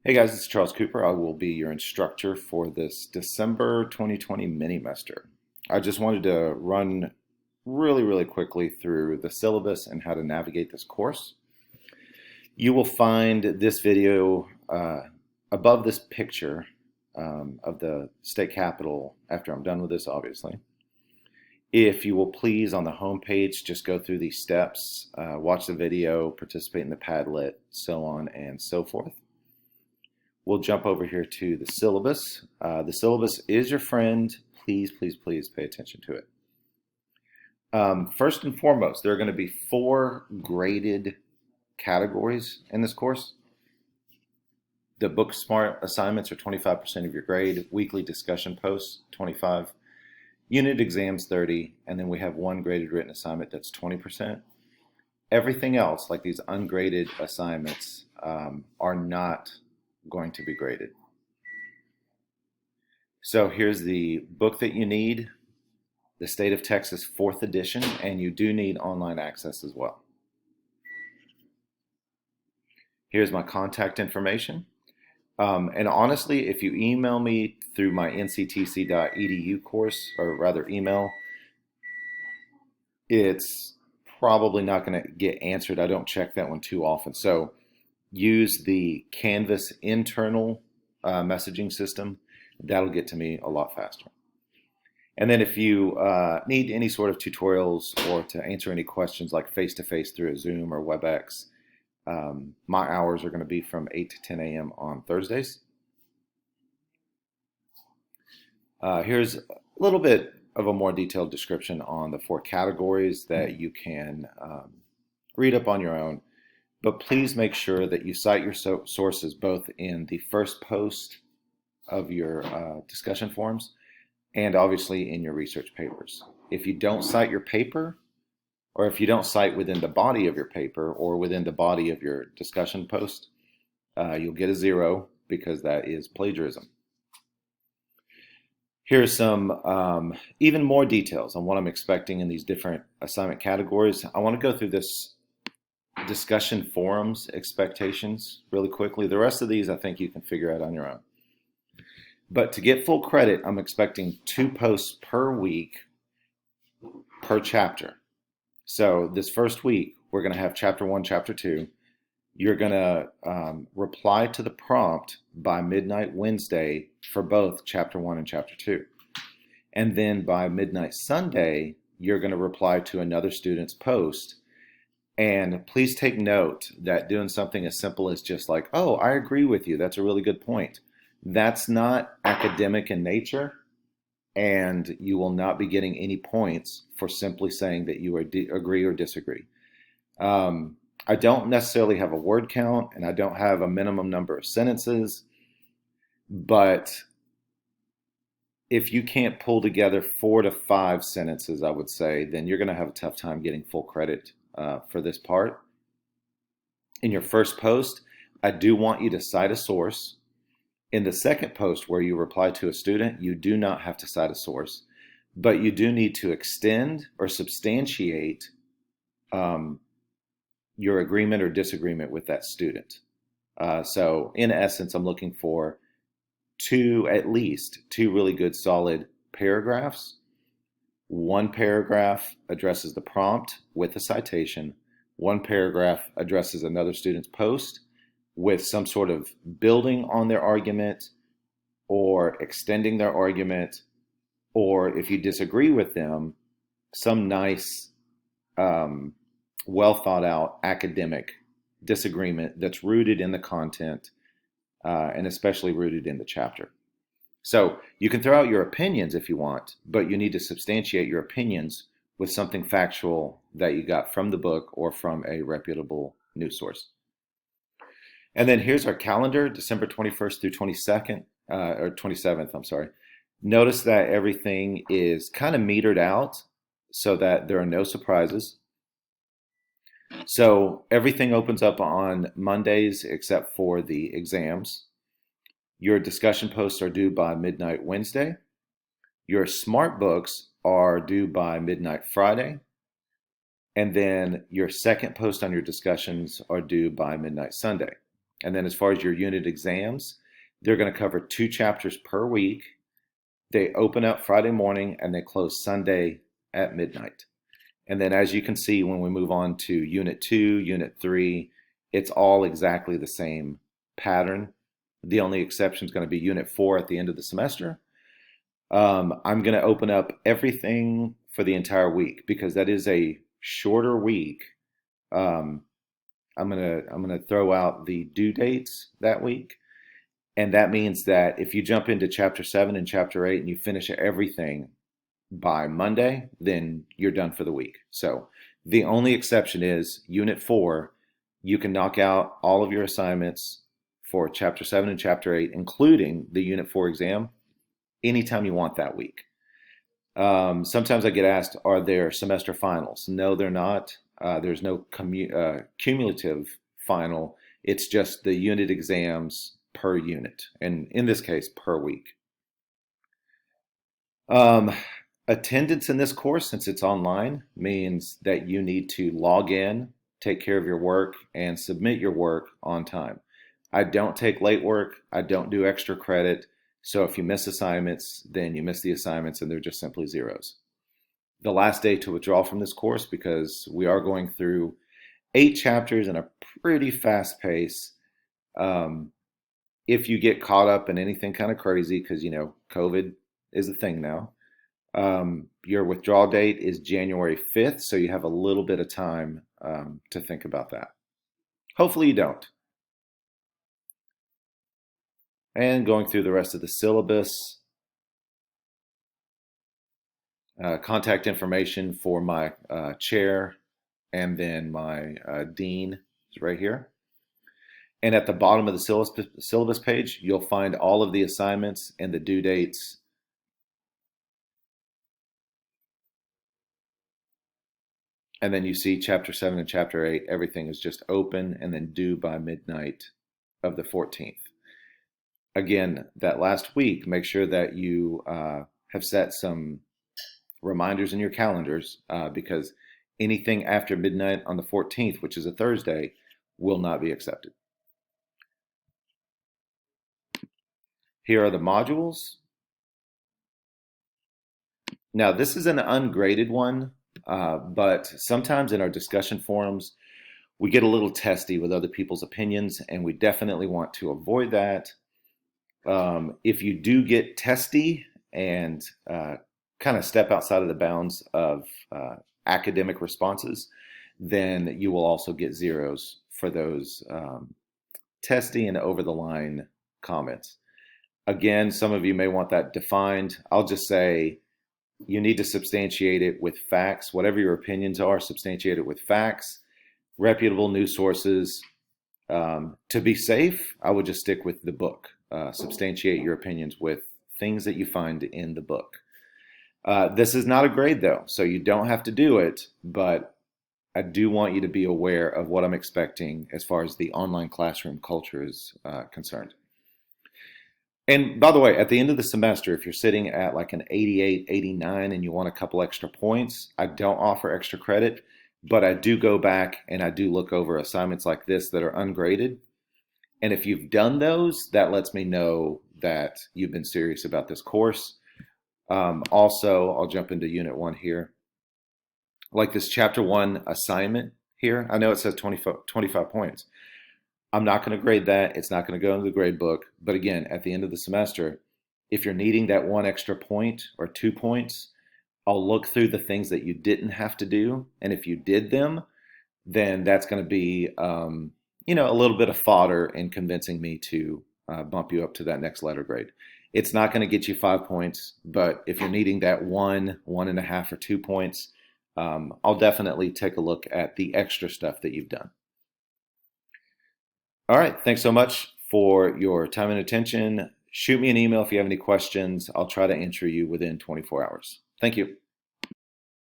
Hey guys, it's Charles Cooper. I will be your instructor for this December 2020 mini-mester. I just wanted to run really quickly through the syllabus and how to navigate this course. You will find this video above this picture of the state capitol after I'm done with this, obviously. If you will please, on the home page, just go through these steps, watch the video, participate in the Padlet, so on and so forth. We'll jump over here to the syllabus. The syllabus is your friend. Please pay attention to it. First and foremost, there are going to be 4 graded categories in this course. The book smart assignments are 25% of your grade, weekly discussion posts 25, unit exams 30, and then we have 1 graded written assignment that's 20%. Everything else, like these ungraded assignments, are not going to be graded. So here's the book that you need, the State of Texas 4th edition, and you do need online access as well. Here's my contact information. And honestly, if you email me through my nctc.edu course, or rather email, it's probably not going to get answered. I don't check that one too often. So use the Canvas internal messaging system. That'll get to me a lot faster. And then if you need any sort of tutorials or to answer any questions like face-to-face through a Zoom or WebEx, my hours are going to be from 8 to 10 a.m. on Thursdays. Here's a little bit of a more detailed description on the 4 categories that you can read up on your own. But please make sure that you cite your sources both in the first post of your discussion forums and obviously in your research papers. If you don't cite your paper, or if you don't cite within the body of your paper or within the body of your discussion post, you'll get a 0 because that is plagiarism. Here's some even more details on what I'm expecting in these different assignment categories. I want to go through this discussion forums expectations really quickly. The rest of these I think you can figure out on your own. But to get full credit, I'm expecting 2 posts per week per chapter. So this first week, we're going to have chapter 1, chapter 2. You're going to reply to the prompt by midnight Wednesday for both chapter 1 and chapter 2. And then by midnight Sunday, you're going to reply to another student's post. And please take note that doing something as simple as just like, oh, I agree with you, that's a really good point. That's not academic in nature, and you will not be getting any points for simply saying that you agree or disagree. I don't necessarily have a word count, and I don't have a minimum number of sentences, but if you can't pull together 4 to 5 sentences, I would say, then you're going to have a tough time getting full credit for this part. In your first post, I do want you to cite a source. In the second post where you reply to a student, you do not have to cite a source, but you do need to extend or substantiate your agreement or disagreement with that student. So in essence, I'm looking for at least two really good solid paragraphs. 1 paragraph addresses the prompt with a citation. 1 paragraph addresses another student's post with some sort of building on their argument or extending their argument, or if you disagree with them, some nice, well thought out academic disagreement that's rooted in the content and especially rooted in the chapter. So you can throw out your opinions if you want, but you need to substantiate your opinions with something factual that you got from the book or from a reputable news source. And then here's our calendar, December 21st through 22nd, or 27th, I'm sorry. Notice that everything is kind of metered out so that there are no surprises. So everything opens up on Mondays except for the exams. Your discussion posts are due by midnight Wednesday. Your smart books are due by midnight Friday. And then your second post on your discussions are due by midnight Sunday. And then as far as your unit exams, they're going to cover 2 chapters per week. They open up Friday morning and they close Sunday at midnight. And then as you can see, when we move on to Unit 2, Unit 3, it's all exactly the same pattern. The only exception is going to be Unit 4 at the end of the semester. I'm going to open up everything for the entire week because that is a shorter week. Um, I'm gonna throw out the due dates that week, and that means that if you jump into Chapter 7 and Chapter 8 and you finish everything by Monday, then you're done for the week. So the only exception is Unit 4. You can knock out all of your assignments for Chapter 7 and Chapter 8, including the Unit 4 exam, anytime you want that week. Sometimes I get asked, are there semester finals? No, they're not. There's no cumulative final. It's just the unit exams per unit, and in this case, per week. Attendance in this course, since it's online, means that you need to log in, take care of your work, and submit your work on time. I don't take late work. I don't do extra credit. So if you miss assignments, then you miss the assignments and they're just simply zeros. The last day to withdraw from this course, because we are going through 8 chapters in a pretty fast pace. If you get caught up in anything kind of crazy, because COVID is a thing now, your withdrawal date is January 5th, so you have a little bit of time to think about that. Hopefully you don't. And going through the rest of the syllabus, contact information for my chair and then my dean is right here. And at the bottom of the syllabus page, you'll find all of the assignments and the due dates. And then you see Chapter 7 and Chapter 8, everything is just open and then due by midnight of the 14th. Again, that last week, make sure that you have set some reminders in your calendars because anything after midnight on the 14th, which is a Thursday, will not be accepted. Here are the modules. Now, this is an ungraded one, but sometimes in our discussion forums, we get a little testy with other people's opinions, and we definitely want to avoid that. If you do get testy and kind of step outside of the bounds of academic responses, then you will also get zeros for those testy and over the line comments. Again, some of you may want that defined. I'll just say you need to substantiate it with facts. Whatever your opinions are, substantiate it with facts, reputable news sources. To be safe, I would just stick with the book. Substantiate your opinions with things that you find in the book. This is not a grade though, so you don't have to do it, but I do want you to be aware of what I'm expecting as far as the online classroom culture is concerned. And by the way, at the end of the semester, if you're sitting at like an 88, 89 and you want a couple extra points, I don't offer extra credit, but I do go back and I do look over assignments like this that are ungraded. And if you've done those, that lets me know that you've been serious about this course. Also, I'll jump into Unit 1 here. Like this Chapter 1 assignment here, I know it says 25 points. I'm not going to grade that. It's not going to go into the grade book. But again, at the end of the semester, if you're needing that 1 extra point or 2 points, I'll look through the things that you didn't have to do. And if you did them, then that's going to be a little bit of fodder in convincing me to bump you up to that next letter grade. It's not going to get you 5 points, but if you're needing that 1, 1.5, or 2 points, I'll definitely take a look at the extra stuff that you've done. All right, thanks so much for your time and attention. Shoot me an email if you have any questions. I'll try to answer you within 24 hours. Thank you.